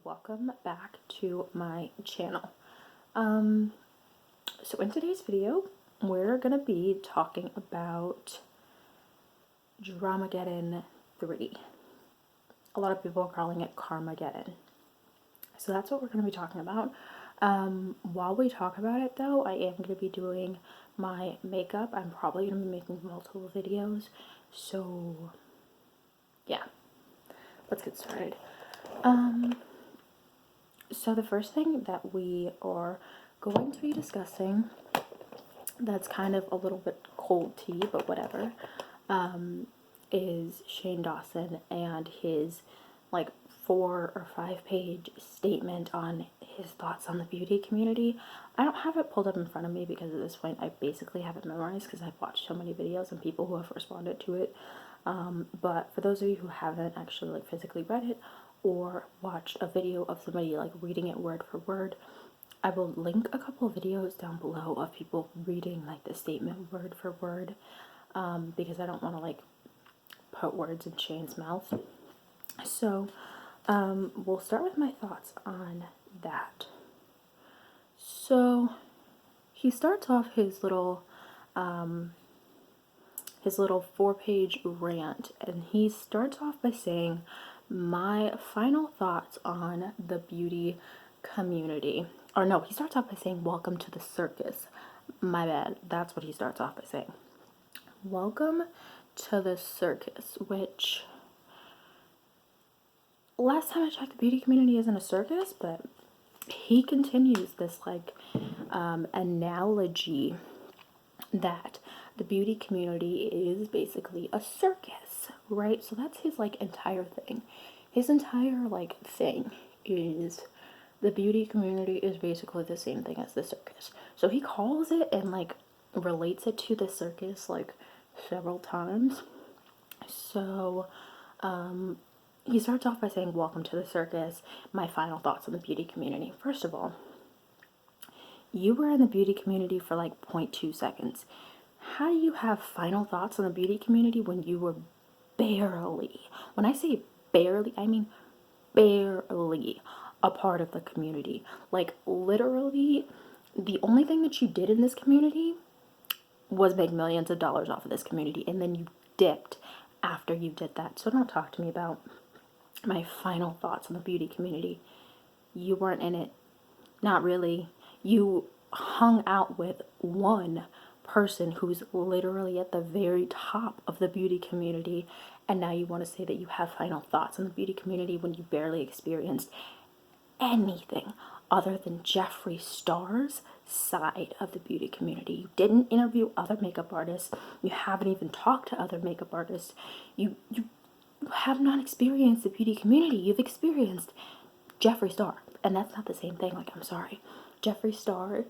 welcome back to my channel. So in today's video, we're gonna be talking about Dramageddon 3. A lot of people are calling it Karmageddon. So that's what we're gonna be talking about. While we talk about it though, I am gonna be doing my makeup. I'm probably gonna be making multiple videos. So yeah, let's get started. So the first thing that we are going to be discussing, that's kind of a little bit cold tea, but whatever, is Shane Dawson and his like 4 or 5 page statement on his thoughts on the beauty community. I don't have it pulled up in front of me because at this point I basically have it memorized because I've watched so many videos and people who have responded to it. But for those of you who haven't actually like physically read it or watched a video of somebody like reading it word for word, I will link a couple of videos down below of people reading like the statement word for word, because I don't want to like put words in Shane's mouth. So we'll start with my thoughts on that. So he starts off his little 4-page rant, and he starts off by saying, my final thoughts on the beauty community. Or no, he starts off by saying, welcome to the circus. My bad. That's what he starts off by saying. Welcome to the circus, which last time I checked, the beauty community isn't a circus, but he continues this like analogy that the beauty community is basically a circus, right? So that's his like entire thing. His entire like thing is the beauty community is basically the same thing as the circus. So he calls it and like relates it to the circus like several times. So he starts off by saying, welcome to the circus, my final thoughts on the beauty community. First of all, you were in the beauty community for like 0.2 seconds. How do you have final thoughts on the beauty community when you were barely, when I say barely, I mean barely a part of the community? Like literally, the only thing that you did in this community was make millions of dollars off of this community, and then you dipped after you did that. So don't talk to me about my final thoughts on the beauty community. You weren't in it. Not really. You hung out with one person who's literally at the very top of the beauty community, and now you want to say that you have final thoughts on the beauty community when you barely experienced anything other than Jeffree Star's side of the beauty community. You didn't interview other makeup artists. You haven't even talked to other makeup artists. You have not experienced the beauty community. You've experienced Jeffree Star, and that's not the same thing. Like, I'm sorry. Jeffree Star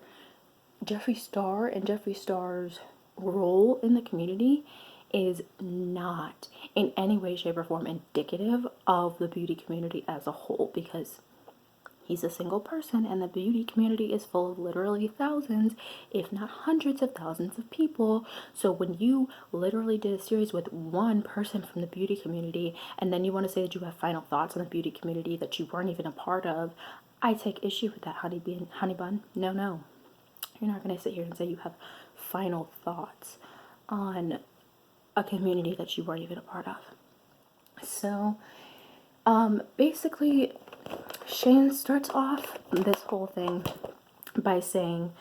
and Jeffree Star's role in the community is not in any way, shape, or form indicative of the beauty community as a whole, because he's a single person and the beauty community is full of literally thousands, if not hundreds of thousands of people. So when you literally did a series with one person from the beauty community and then you want to say that you have final thoughts on the beauty community that you weren't even a part of, I take issue with that, honey bun. No. You're not going to sit here and say you have final thoughts on a community that you weren't even a part of. So, basically, Shane starts off this whole thing by saying,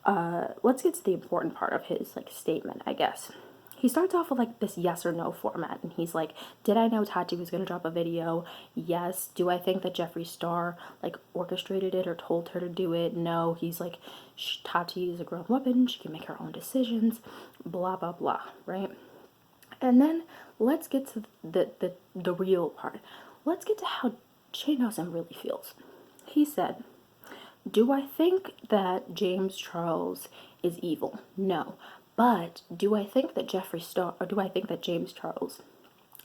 let's get to the important part of his like statement, I guess. He starts off with like this yes or no format, and he's like, did I know Tati was going to drop a video? Yes. Do I think that Jeffree Star like orchestrated it or told her to do it? No. He's like, Tati is a grown woman, she can make her own decisions, blah blah blah, right? And then let's get to the real part. Let's get to how Shane Dawson really feels. He said, do I think that James Charles is evil? No. But do I think that James Charles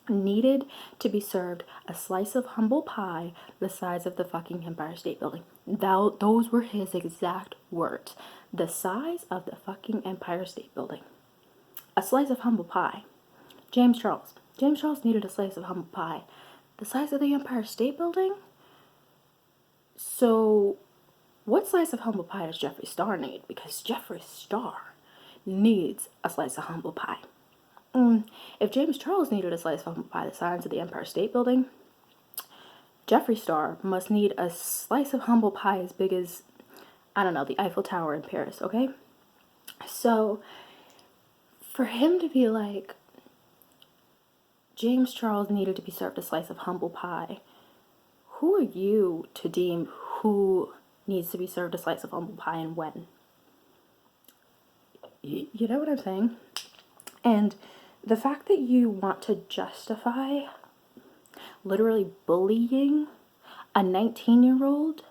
needed to be served a slice of humble pie the size of the fucking Empire State Building? Those were his exact words. The size of the fucking Empire State Building. A slice of humble pie. James Charles needed a slice of humble pie the size of the Empire State Building? So, what slice of humble pie does Jeffree Star need? Because Jeffree Star needs a slice of humble pie. If James Charles needed a slice of humble pie the size of the Empire State Building, Jeffree Star must need a slice of humble pie as big as, I don't know, the Eiffel Tower in Paris, okay? So, for him to be like, James Charles needed to be served a slice of humble pie, who are you to deem who needs to be served a slice of humble pie and when? You know what I'm saying? And the fact that you want to justify literally bullying a 19-year-old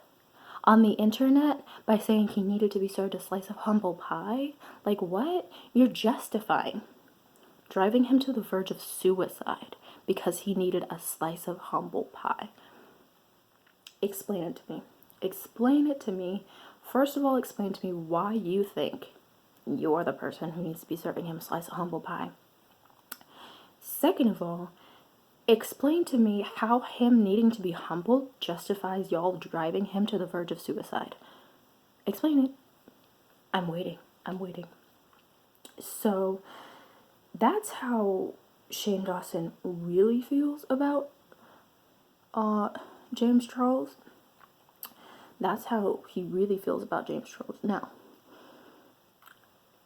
on the internet by saying he needed to be served a slice of humble pie, like what? You're justifying driving him to the verge of suicide because he needed a slice of humble pie. Explain it to me. Explain it to me. First of all, explain to me why you think you're the person who needs to be serving him a slice of humble pie. Second of all, explain to me how him needing to be humble justifies y'all driving him to the verge of suicide. Explain it. I'm waiting. So, that's how Shane Dawson really feels about James Charles. That's how he really feels about James Charles. Now,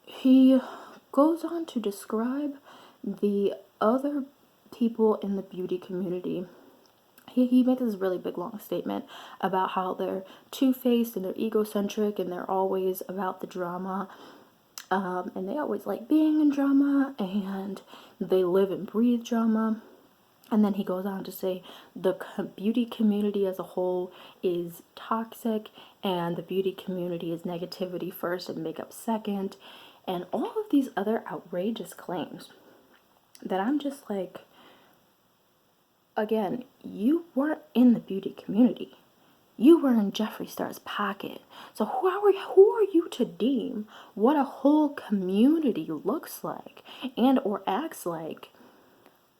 he goes on to describe the other people in the beauty community. He made this really big long statement about how they're two-faced and they're egocentric and they're always about the drama. And they always like being in drama and they live and breathe drama. And then he goes on to say the beauty community as a whole is toxic and the beauty community is negativity first and makeup second. And all of these other outrageous claims that I'm just like, again, you weren't in the beauty community. You were in Jeffree Star's pocket. So who are you to deem what a whole community looks like and or acts like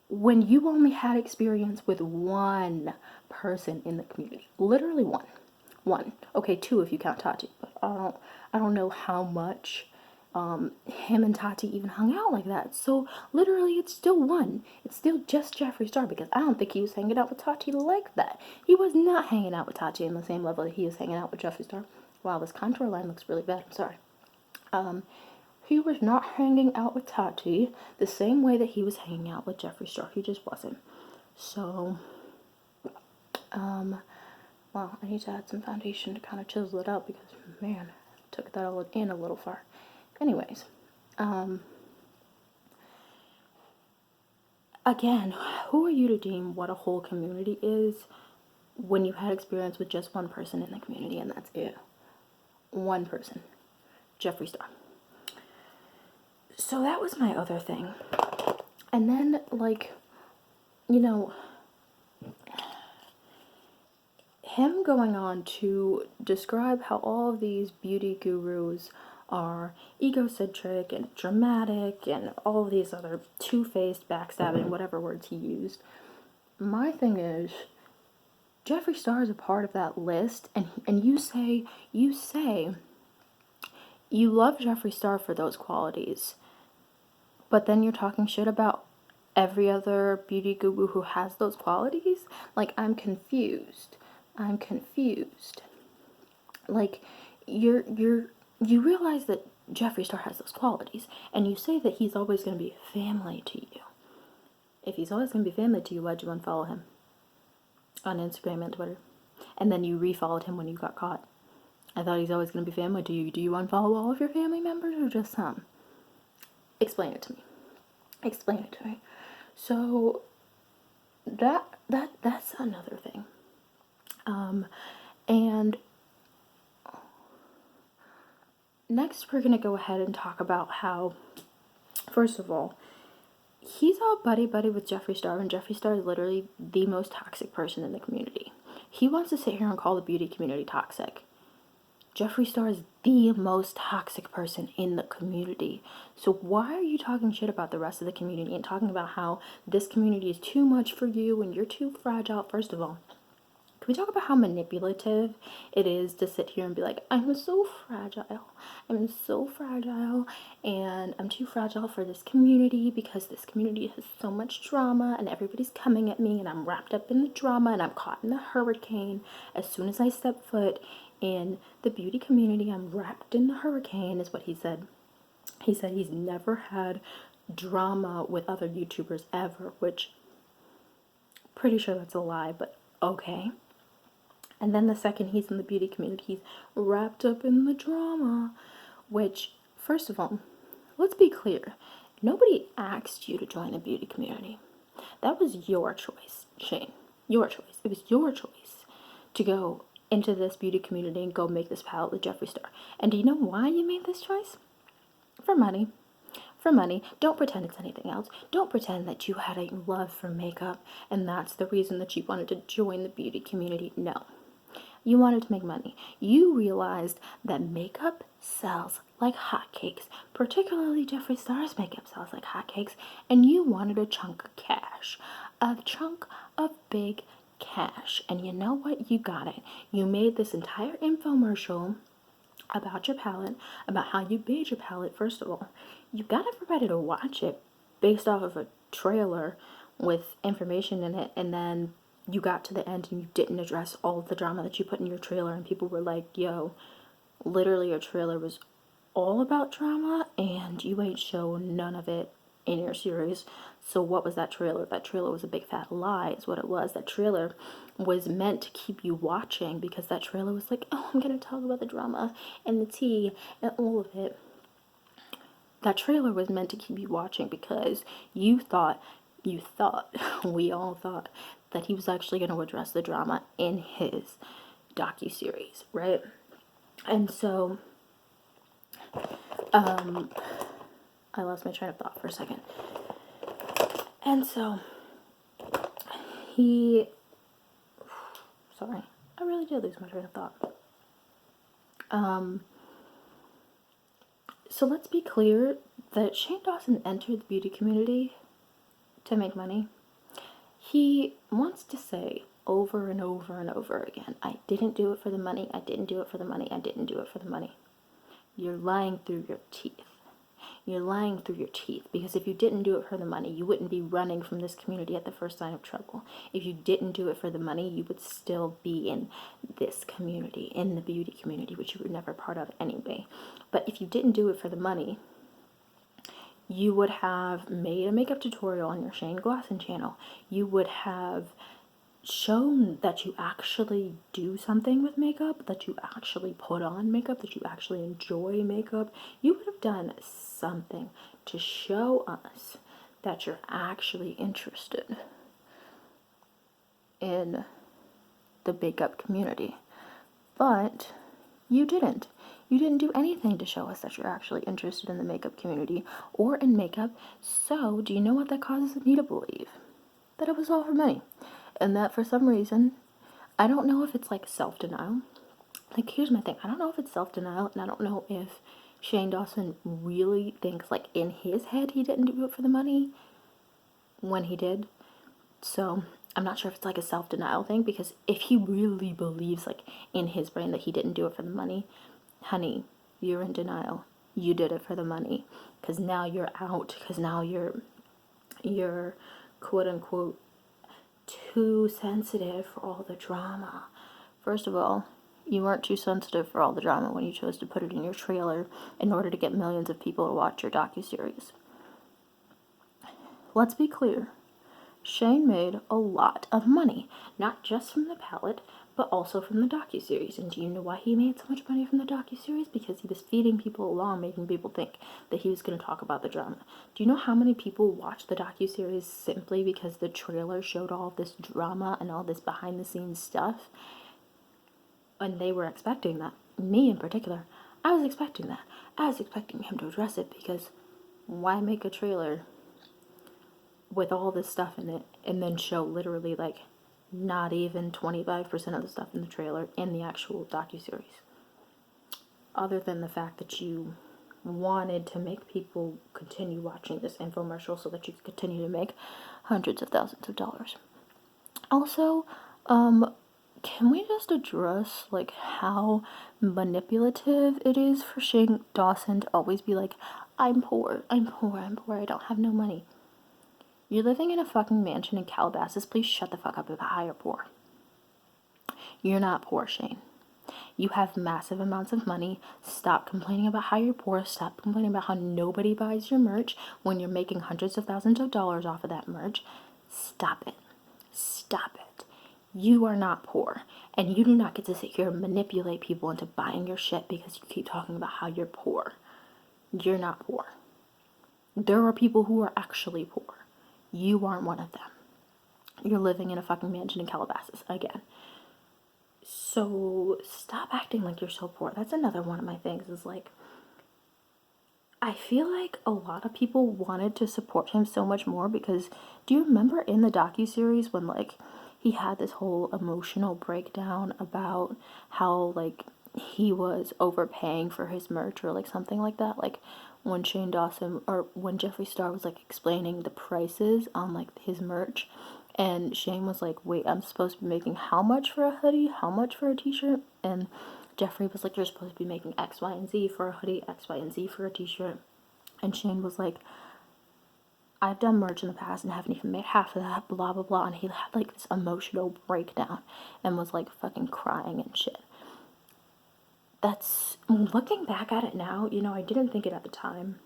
when you only had experience with one person in the community? Literally one. Okay, two if you count Tati, but I don't know how much him and Tati even hung out like that. So literally it's still one. It's still just Jeffree Star, because I don't think he was hanging out with Tati like that. He was not hanging out with Tati in the same level that he was hanging out with Jeffree Star. Wow, this contour line looks really bad. I'm sorry. He was not hanging out with Tati the same way that he was hanging out with Jeffree Star. He just wasn't. So, well, I need to add some foundation to kind of chisel it up because, man, I took that all in a little far. Anyways, again, who are you to deem what a whole community is when you had experience with just one person in the community and that's it? One person. Jeffree Star. So that was my other thing. And then, like, you know, him going on to describe how all of these beauty gurus are egocentric and dramatic and all of these other two-faced, backstabbing, whatever words he used. My thing is, Jeffree Star is a part of that list, and you say you love Jeffree Star for those qualities, but then you're talking shit about every other beauty guru who has those qualities? Like, I'm confused. Like, you realize that Jeffree Star has those qualities, and you say that he's always going to be family to you. If he's always going to be family to you, why'd you unfollow him on Instagram and Twitter? And then you refollowed him when you got caught. I thought he's always going to be family to you. Do you unfollow all of your family members or just some? Explain it to me. So that's another thing. And next we're gonna go ahead and talk about how, first of all, he's all buddy-buddy with Jeffree Star, and Jeffree Star is literally the most toxic person in the community. He wants to sit here and call the beauty community toxic. Jeffree Star is the most toxic person in the community. So why are you talking shit about the rest of the community and talking about how this community is too much for you and you're too fragile? First of all, Can we talk about how manipulative it is to sit here and be like, I'm so fragile. I'm so fragile, and I'm too fragile for this community because this community has so much drama and everybody's coming at me and I'm wrapped up in the drama and I'm caught in the hurricane. As soon as I step foot in the beauty community, I'm wrapped in the hurricane, is what he said. He said he's never had drama with other YouTubers ever, which pretty sure that's a lie, but okay. And then the second he's in the beauty community, he's wrapped up in the drama, which, first of all, let's be clear. Nobody asked you to join the beauty community. That was your choice, Shane. Your choice. It was your choice to go into this beauty community and go make this palette with Jeffree Star. And do you know why you made this choice? For money. For money. Don't pretend it's anything else. Don't pretend that you had a love for makeup and that's the reason that you wanted to join the beauty community. No. You wanted to make money. You realized that makeup sells like hotcakes, particularly Jeffree Star's makeup sells like hotcakes, and you wanted a chunk of cash, a chunk of big cash. And you know what? You got it. You made this entire infomercial about your palette, about how you made your palette. First of all, you got everybody to watch it based off of a trailer with information in it, and then you got to the end and you didn't address all of the drama that you put in your trailer, and people were like, yo, literally your trailer was all about drama and you ain't show none of it in your series. So what was that trailer? That trailer was a big fat lie is what it was. That trailer was meant to keep you watching because that trailer was like, oh, I'm going to talk about the drama and the tea and all of it. That trailer was meant to keep you watching because you thought, we all thought that he was actually going to address the drama in his docuseries, right? And so, I lost my train of thought for a second. And so, sorry, I really did lose my train of thought. So let's be clear that Shane Dawson entered the beauty community to make money. He wants to say over and over and over again, I didn't do it for the money, I didn't do it for the money, I didn't do it for the money. You're lying through your teeth. You're lying through your teeth, because if you didn't do it for the money, you wouldn't be running from this community at the first sign of trouble. If you didn't do it for the money, you would still be in this community, in the beauty community, which you were never part of anyway. But if you didn't do it for the money, you would have made a makeup tutorial on your Shane Dawson channel. You would have shown that you actually do something with makeup, that you actually put on makeup, that you actually enjoy makeup. You would have done something to show us that you're actually interested in the makeup community. But you didn't. You didn't do anything to show us that you're actually interested in the makeup community or in makeup. So, do you know what that causes me to believe? That it was all for money. And that for some reason, I don't know if it's like self-denial. Like, here's my thing. I don't know if it's self-denial, and I don't know if Shane Dawson really thinks, like, in his head he didn't do it for the money when he did. So, I'm not sure if it's like a self-denial thing, because if he really believes, like, in his brain that he didn't do it for the money, honey, you're in denial. You did it for the money, because now you're out, because now you're quote-unquote too sensitive for all the drama. First of all, you weren't too sensitive for all the drama when you chose to put it in your trailer in order to get millions of people to watch your docuseries. Let's be clear. Shane made a lot of money, not just from the palette, but also from the docuseries. And do you know why he made so much money from the docuseries? Because he was feeding people along, making people think that he was going to talk about the drama. Do you know how many people watched the docuseries simply because the trailer showed all this drama and all this behind-the-scenes stuff? And they were expecting that. Me in particular, I was expecting that. I was expecting him to address it, because why make a trailer with all this stuff in it and then show literally like not even 25% of the stuff in the trailer in the actual docuseries? Other than the fact that you wanted to make people continue watching this infomercial so that you could continue to make hundreds of thousands of dollars. Also, can we just address like how manipulative it is for Shane Dawson to always be like, I'm poor, I'm poor, I'm poor, I don't have no money. You're living in a fucking mansion in Calabasas. Please shut the fuck up about how you're poor. You're not poor, Shane. You have massive amounts of money. Stop complaining about how you're poor. Stop complaining about how nobody buys your merch when you're making hundreds of thousands of dollars off of that merch. Stop it. Stop it. You are not poor. And you do not get to sit here and manipulate people into buying your shit because you keep talking about how you're poor. You're not poor. There are people who are actually poor. You aren't one of them. You're living in a fucking mansion in Calabasas again. So stop acting like you're so poor. That's another one of my things is like, I feel like a lot of people wanted to support him so much more because do you remember in the docuseries when like he had this whole emotional breakdown about how like he was overpaying for his merch or like something like that, like when Shane Dawson or when Jeffree Star was like explaining the prices on like his merch, and Shane was like, wait, I'm supposed to be making how much for a hoodie, how much for a t-shirt? And Jeffree was like, you're supposed to be making X, Y, and Z for a hoodie, X, Y, and Z for a t-shirt. And Shane was like, I've done merch in the past and haven't even made half of that, blah, blah, blah. And he had like this emotional breakdown and was like fucking crying and shit. That's, looking back at it now, you know, I didn't think it at the time,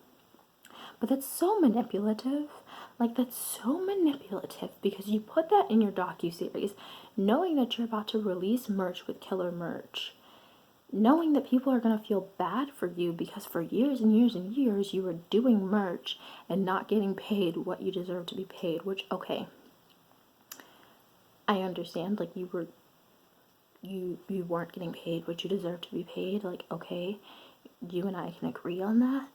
but that's so manipulative. Like, that's so manipulative because you put that in your docuseries knowing that you're about to release merch with killer merch. Knowing that people are going to feel bad for you because for years and years and years you were doing merch and not getting paid what you deserve to be paid, which, okay, I understand, like, you weren't getting paid what you deserve to be paid, like, okay, you and I can agree on that,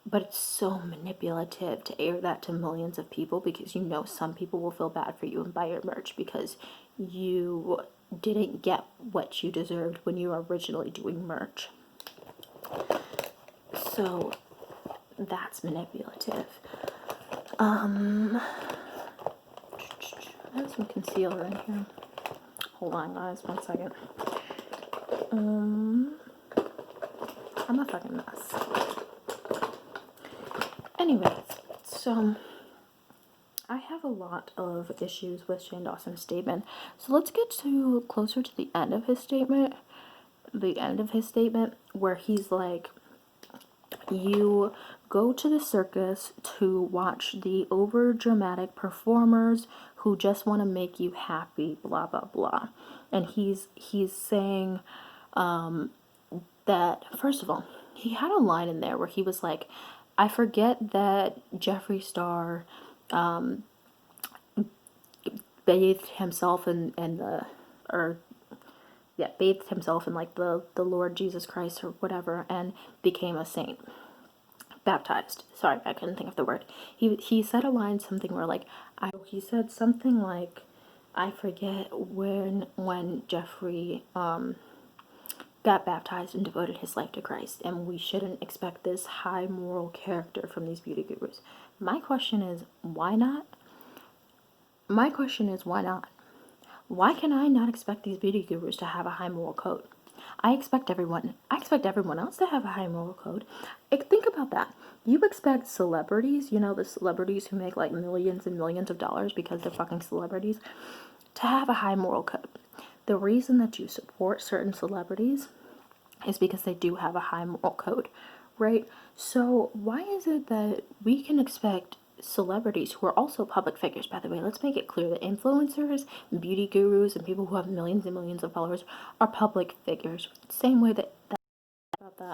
but it's so manipulative to air that to millions of people because you know some people will feel bad for you and buy your merch because you didn't get what you deserved when you were originally doing merch. So that's manipulative. I have some concealer in here. Hold on, guys, 1 second. I'm a fucking mess. Anyways, so I have a lot of issues with Shane Dawson's statement. So let's get to closer to the end of his statement. The end of his statement where he's like, you go to the circus to watch the over dramatic performers who just want to make you happy, blah blah blah. And he's saying that, first of all, he had a line in there where he was like, I forget that Jeffree Star bathed himself in the, or yeah, bathed himself in like the Lord Jesus Christ or whatever and became a saint. Baptized. Sorry, I couldn't think of the word. He said a line something where like he said something like, I forget when Jeffree got baptized and devoted his life to Christ, and we shouldn't expect this high moral character from these beauty gurus. My question is, why not? My question is, why not? Why can I not expect these beauty gurus to have a high moral code? I expect everyone else to have a high moral code. Think about that. You expect celebrities, you know, the celebrities who make like millions and millions of dollars because they're fucking celebrities, to have a high moral code. The reason that you support certain celebrities is because they do have a high moral code, right? So why is it that we can expect celebrities who are also public figures, by the way, let's make it clear that influencers, beauty gurus, and people who have millions and millions of followers are public figures. Same way that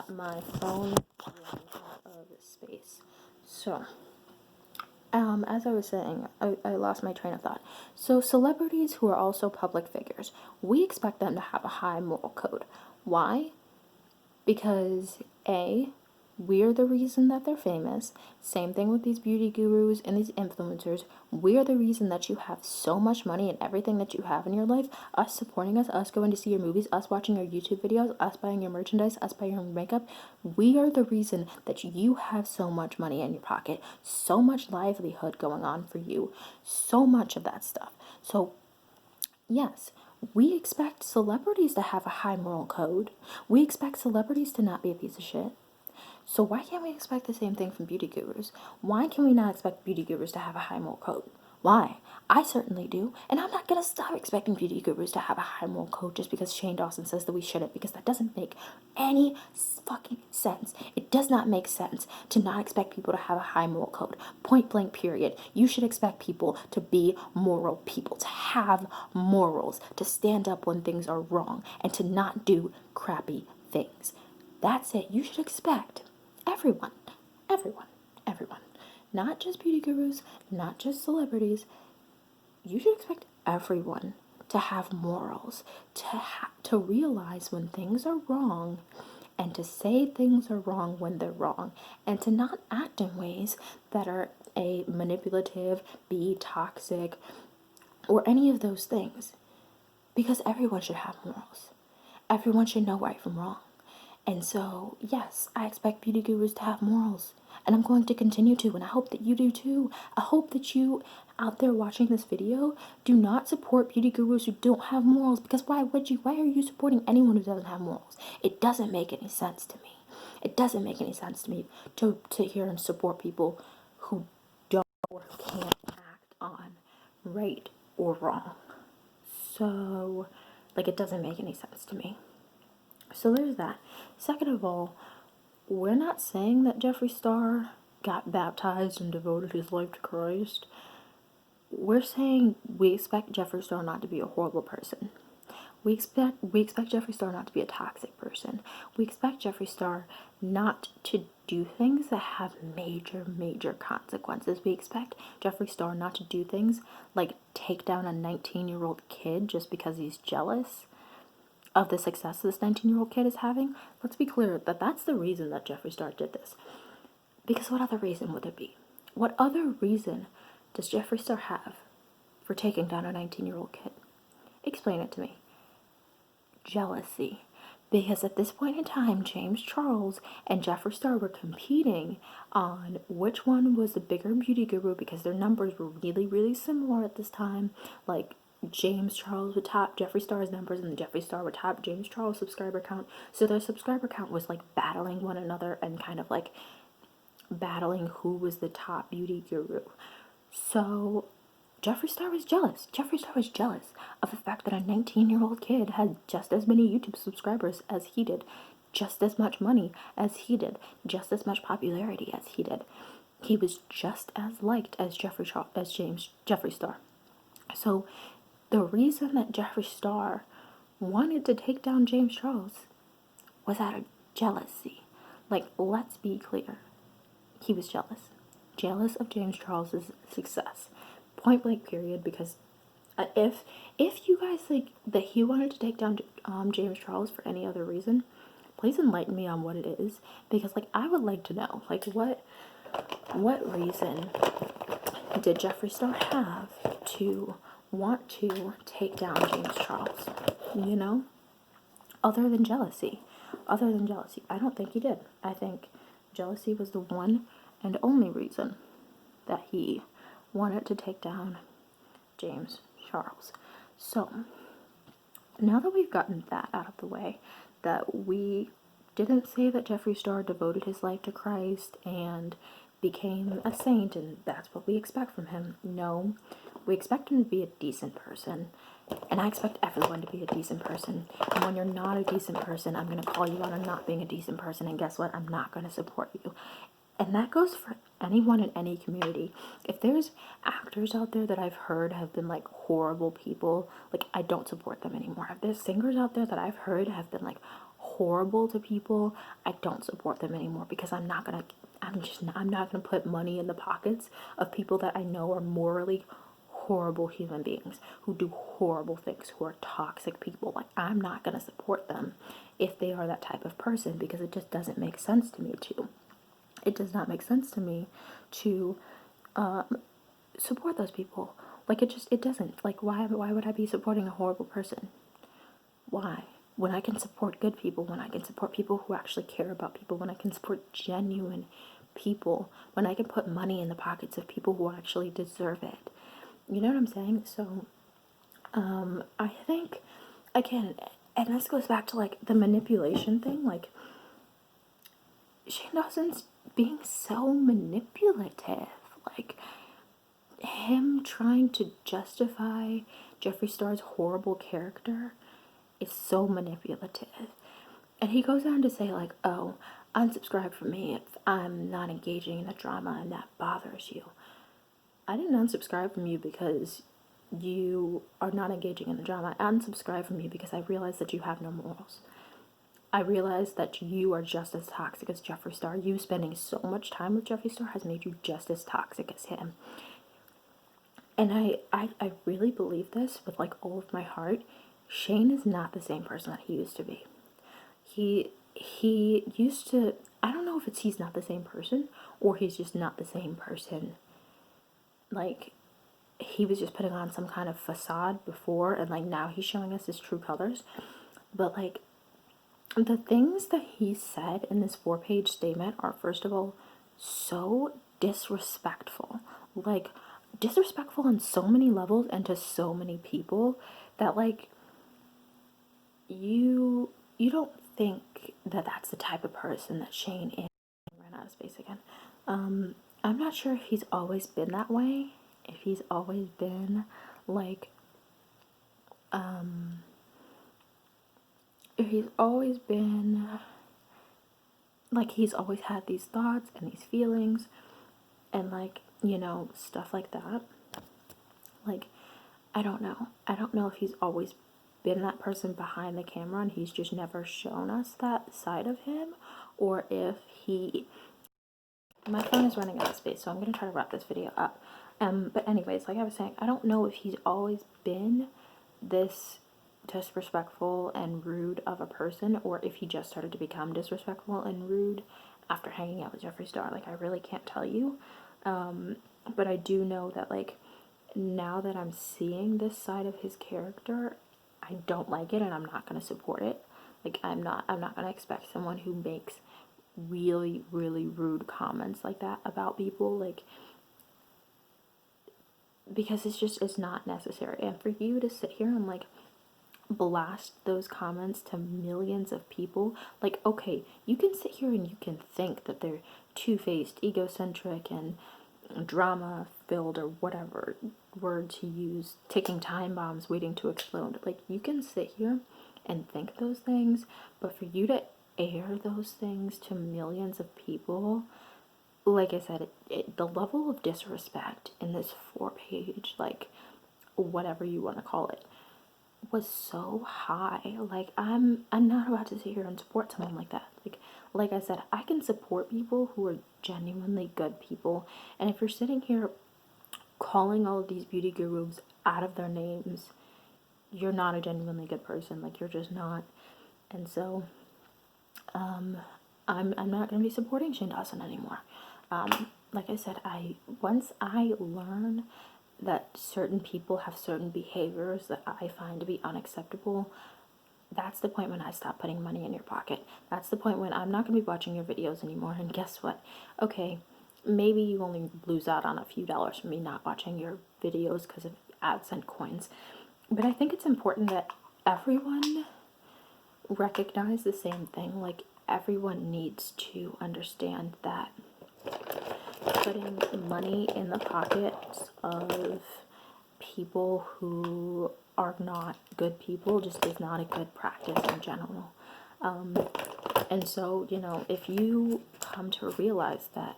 my phone ran out of space. So, as I was saying, I lost my train of thought. So celebrities who are also public figures, we expect them to have a high moral code. Why? Because A, we're the reason that they're famous. Same thing with these beauty gurus and these influencers. We're the reason that you have so much money and everything that you have in your life. Us supporting us going to see your movies, us watching your YouTube videos, us buying your merchandise, us buying your makeup. We are the reason that you have so much money in your pocket, so much livelihood going on for you, so much of that stuff. So yes, We expect celebrities to have a high moral code. We expect celebrities to not be a piece of shit. So why can't we expect the same thing from beauty gurus? Why can we not expect beauty gurus to have a high moral code? Why? I certainly do, and I'm not gonna stop expecting beauty gurus to have a high moral code just because Shane Dawson says that we shouldn't, because that doesn't make any fucking sense. It does not make sense to not expect people to have a high moral code. Point blank, period. You should expect people to be moral people, to have morals, to stand up when things are wrong, and to not do crappy things. That's it. You should expect everyone, everyone, everyone. Not just beauty gurus, not just celebrities. You should expect everyone to have morals, to realize when things are wrong, and to say things are wrong when they're wrong, and to not act in ways that are A, manipulative, B, toxic, or any of those things. Because everyone should have morals. Everyone should know right from wrong. And so, yes, I expect beauty gurus to have morals. And I'm going to continue to, and I hope that you do too. I hope that you out there watching this video do not support beauty gurus who don't have morals, because why would you? Why are you supporting anyone who doesn't have morals? It doesn't make any sense to me. It doesn't make any sense to me to hear and support people who don't or can't act on right or wrong. So, it doesn't make any sense to me. So there's that. Second of all, we're not saying that Jeffree Star got baptized and devoted his life to Christ. We're saying we expect Jeffree Star not to be a horrible person. We expect Jeffree Star not to be a toxic person. We expect Jeffree Star not to do things that have major, major consequences. We expect Jeffree Star not to do things like take down a 19-year-old kid just because he's jealous of the success this 19-year-old kid is having. Let's be clear that that's the reason that Jeffree Star did this. Because what other reason would it be? What other reason does Jeffree Star have for taking down a 19-year-old kid? Explain it to me. Jealousy. Because at this point in time, James Charles and Jeffree Star were competing on which one was the bigger beauty guru, because their numbers were really, really similar at this time. James Charles would top Jeffree Star's numbers, and Jeffree Star would top James Charles' subscriber count. So their subscriber count was battling one another and kind of battling who was the top beauty guru. So Jeffree Star was jealous. Jeffree Star was jealous of the fact that a 19-year-old kid had just as many YouTube subscribers as he did, just as much money as he did, just as much popularity as he did. He was just as liked as Jeffree Star. So the reason that Jeffree Star wanted to take down James Charles was out of jealousy. Let's be clear. He was jealous. Jealous of James Charles's success. Point blank, period. Because if you guys think that he wanted to take down James Charles for any other reason, please enlighten me on what it is. Because I would like to know, what reason did Jeffree Star have to want to take down James Charles? Other than jealousy. I don't think he did. I think jealousy was the one and only reason that he wanted to take down James Charles. So, now that we've gotten that out of the way, that we didn't say that Jeffree Star devoted his life to Christ and became a saint, and that's what we expect from him. No, we expect him to be a decent person, and I expect everyone to be a decent person. And when you're not a decent person, I'm going to call you out on not being a decent person, and guess what? I'm not going to support you. And that goes for anyone in any community. If there's actors out there that I've heard have been horrible people, I don't support them anymore. If there's singers out there that I've heard have been horrible to people, I don't support them anymore, because I'm not gonna put money in the pockets of people that I know are morally horrible human beings who do horrible things, who are toxic people. I'm not gonna support them if they are that type of person, because it just doesn't make sense to me to. It does not make sense to me to support those people. It doesn't. Why would I be supporting a horrible person? Why? When I can support good people, when I can support people who actually care about people, when I can support genuine people, when I can put money in the pockets of people who actually deserve it. You know what I'm saying? So I think, again, and this goes back to like the manipulation thing, like Shane Dawson's being so manipulative. Like, him trying to justify Jeffree Star's horrible character is so manipulative. And he goes on to say, like, oh, unsubscribe from me if I'm not engaging in the drama and that bothers you. I didn't unsubscribe from you because you are not engaging in the drama. I unsubscribed from you because I realized that you have no morals. I realized that you are just as toxic as Jeffree Star. You spending so much time with Jeffree Star has made you just as toxic as him. And I really believe this with like all of my heart. Shane is not the same person that he used to be. He used to, I don't know if it's he's not the same person or he's just not the same person. Like, he was just putting on some kind of facade before, and like now he's showing us his true colors. But like, the things that he said in this 4-page statement are, first of all, so disrespectful. Like, disrespectful on so many levels and to so many people that like you don't think that that's the type of person that Shane is. Ran out of space again. I'm not sure if he's always been that way. If he's always been like, if he's always been like, he's always had these thoughts and these feelings and like, you know, stuff like that. Like, I don't know. I don't know if he's always been that person behind the camera and he's just never shown us that side of him, or if he... My phone is running out of space, so I'm going to try to wrap this video up. But anyways, like I was saying, I don't know if he's always been this disrespectful and rude of a person, or if he just started to become disrespectful and rude after hanging out with Jeffree Star. Like, I really can't tell you. But I do know that, like, now that I'm seeing this side of his character, I don't like it and I'm not going to support it. Like, I'm not going to expect someone who makes really, really rude comments like that about people, like, because it's not necessary. And for you to sit here and like blast those comments to millions of people, like, okay, you can sit here and you can think that they're two-faced, egocentric, and drama filled, or whatever word to use, ticking time bombs waiting to explode. Like, you can sit here and think those things, but for you to air those things to millions of people, like I said, the level of disrespect in this 4-page, like, whatever you want to call it, was so high. Like, I'm not about to sit here and support someone like that. Like I said, I can support people who are genuinely good people, and if you're sitting here calling all of these beauty gurus out of their names, you're not a genuinely good person. Like, you're just not. And so I'm not going to be supporting Shane Dawson anymore. Like I said, once I learn that certain people have certain behaviors that I find to be unacceptable, that's the point when I stop putting money in your pocket. That's the point when I'm not going to be watching your videos anymore. And guess what? Okay, maybe you only lose out on a few dollars from me not watching your videos because of AdSense coins. But I think it's important that everyone recognize the same thing. Like, everyone needs to understand that putting money in the pockets of people who are not good people just is not a good practice in general. And so, you know, if you come to realize that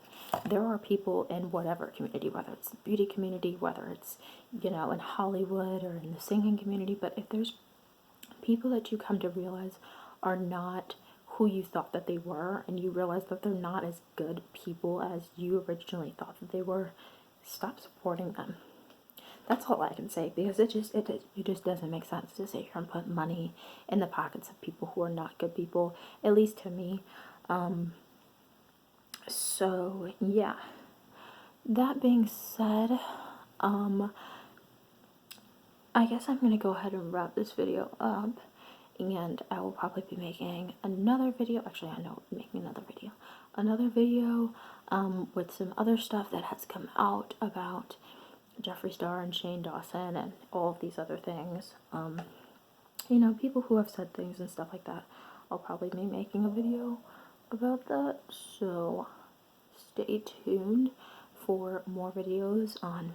there are people in whatever community, whether it's the beauty community, whether it's, you know, in Hollywood or in the singing community, but if there's people that you come to realize are not who you thought that they were, and you realize that they're not as good people as you originally thought that they were, stop supporting them. That's all I can say, because it just doesn't make sense to sit here and put money in the pockets of people who are not good people, at least to me. So yeah, that being said, I guess I'm gonna go ahead and wrap this video up, and I will probably be making another video. Actually, I know I'll be making another video with some other stuff that has come out about Jeffree Star and Shane Dawson and all of these other things. You know, people who have said things and stuff like that. I'll probably be making a video about that, so stay tuned for more videos on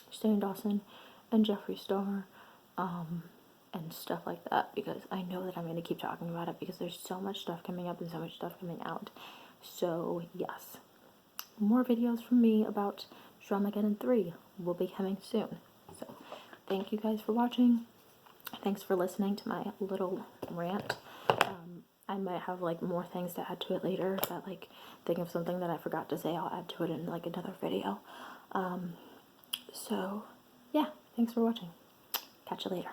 Shane Dawson and Jeffree Star, and stuff like that, because I know that I'm going to keep talking about it because there's so much stuff coming up and so much stuff coming out. So yes, more videos from me about Dramageddon 3 will be coming soon. So thank you guys for watching. Thanks for listening to my little rant. I might have like more things to add to it later. If I like think of something that I forgot to say, I'll add to it in like another video. So yeah, thanks for watching. Catch you later.